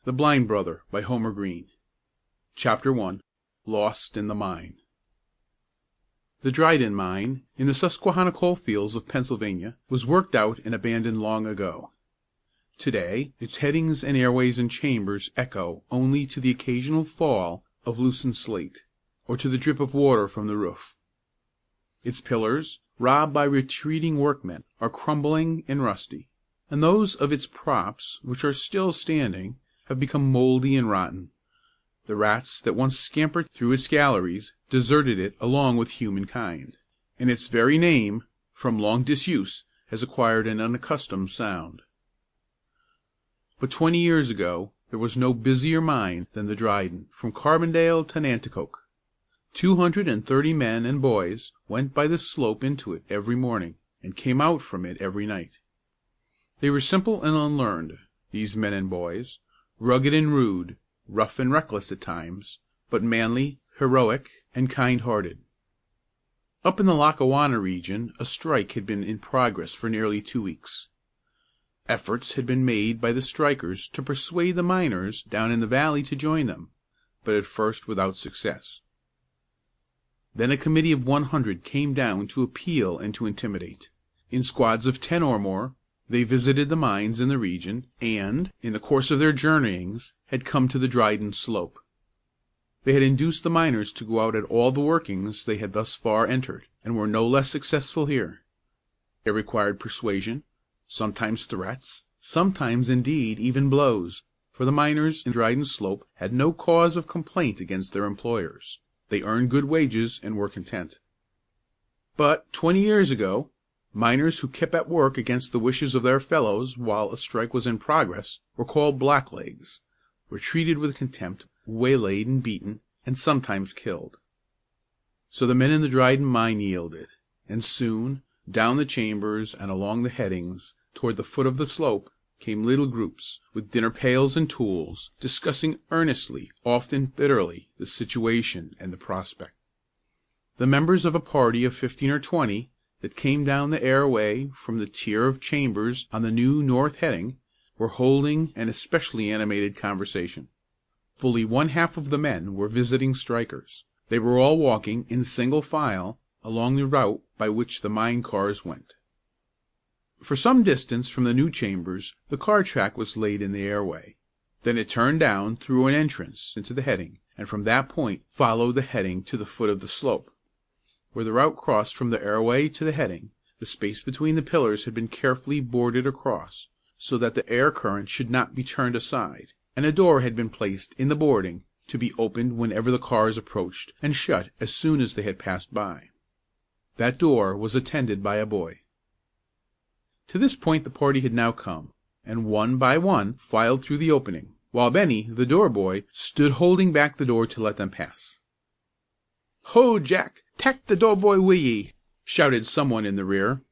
The Blind Brother by Homer Greene. Chapter 1. Lost in the Mine. The Dryden Mine, in the Susquehanna coal fields of Pennsylvania, was worked out and abandoned long ago. Today, its headings and airways and chambers echo only to the occasional fall of loosened slate, or to the drip of water from the roof. Its pillars, robbed by retreating workmen, are crumbling and rusty, and those of its props, which are still standing, have become mouldy and rotten. The rats that once scampered through its galleries deserted it along with humankind, and its very name, from long disuse, has acquired an unaccustomed sound. But 20 years ago there was no busier mine than the Dryden, from Carbondale to Nanticoke. 230 men and boys went by the slope into it every morning, and came out from it every night. They were simple and unlearned, these men and boys, rugged and rude, rough and reckless at times, but manly, heroic, and kind-hearted. Up in the Lackawanna region a strike had been in progress for nearly 2 weeks. Efforts had been made by the strikers to persuade the miners down in the valley to join them, but at first without success. Then a committee of 100 came down to appeal and to intimidate. In squads of 10 or more, they visited the mines in the region, and, in the course of their journeyings, had come to the Dryden slope. They had induced the miners to go out at all the workings they had thus far entered, and were no less successful here. It required persuasion, sometimes threats, sometimes, indeed, even blows, for the miners in Dryden slope had no cause of complaint against their employers. They earned good wages and were content. But 20 years ago, miners who kept at work against the wishes of their fellows while a strike was in progress were called blacklegs, were treated with contempt, waylaid and beaten, and sometimes killed. So the men in the Dryden mine yielded, and soon, down the chambers and along the headings, toward the foot of the slope, came little groups, with dinner pails and tools, discussing earnestly, often bitterly, the situation and the prospect. The members of a party of 15 or 20 that came down the airway from the tier of chambers on the new north heading were holding an especially animated conversation. Fully one half of the men were visiting strikers. They were all walking in single file along the route by which the mine cars went. For some distance from the new chambers the car track was laid in the airway. Then it turned down through an entrance into the heading, and from that point followed the heading to the foot of the slope. Where the route crossed from the airway to the heading, the space between the pillars had been carefully boarded across, so that the air current should not be turned aside, and a door had been placed in the boarding to be opened whenever the cars approached, and shut as soon as they had passed by. That door was attended by a boy. To this point the party had now come, and one by one filed through the opening, while Bennie, the door boy, stood holding back the door to let them pass. "Ho, Jack! Tak the door boy wi' ye!" shouted someone in the rear.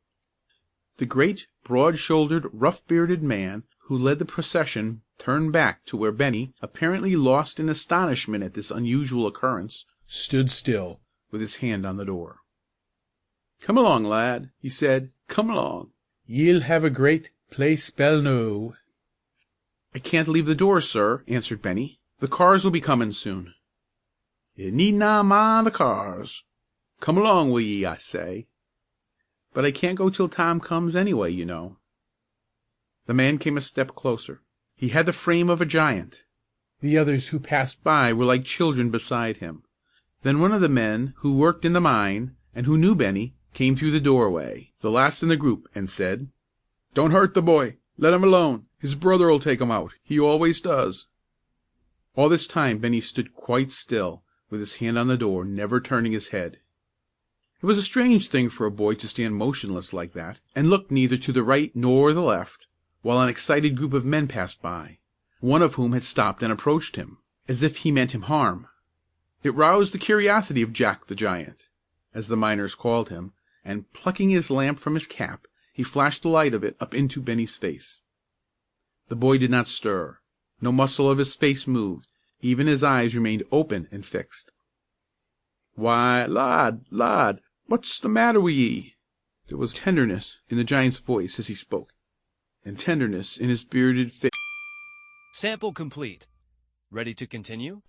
The great, broad-shouldered, rough-bearded man who led the procession turned back to where Bennie, apparently lost in astonishment at this unusual occurrence, stood still, with his hand on the door. "Come along, lad," he said. "Come along. Ye'll have a great play spell noo." "I can't leave the door, sir," answered Bennie. "The cars will be comin' soon." "Ye needna mind the cars. Come along wi' ye, I say." "But I can't go till Tom comes anyway, you know." The man came a step closer. He had the frame of a giant. The others who passed by were like children beside him. Then one of the men who worked in the mine, and who knew Bennie, came through the doorway, the last in the group, and said, "Don't hurt the boy. Let him alone. His brother'll take him out. He always does." All this time Bennie stood quite still, with his hand on the door, never turning his head. It was a strange thing for a boy to stand motionless like that, and look neither to the right nor the left, while an excited group of men passed by, one of whom had stopped and approached him, as if he meant him harm. It roused the curiosity of Jack the Giant, as the miners called him, and, plucking his lamp from his cap, he flashed the light of it up into Bennie's face. The boy did not stir. No muscle of his face moved. Even his eyes remained open and fixed. "Why, lad, what's the matter wi' ye?" There was tenderness in the giant's voice as he spoke, and tenderness in his bearded face. Sample complete. Ready to continue?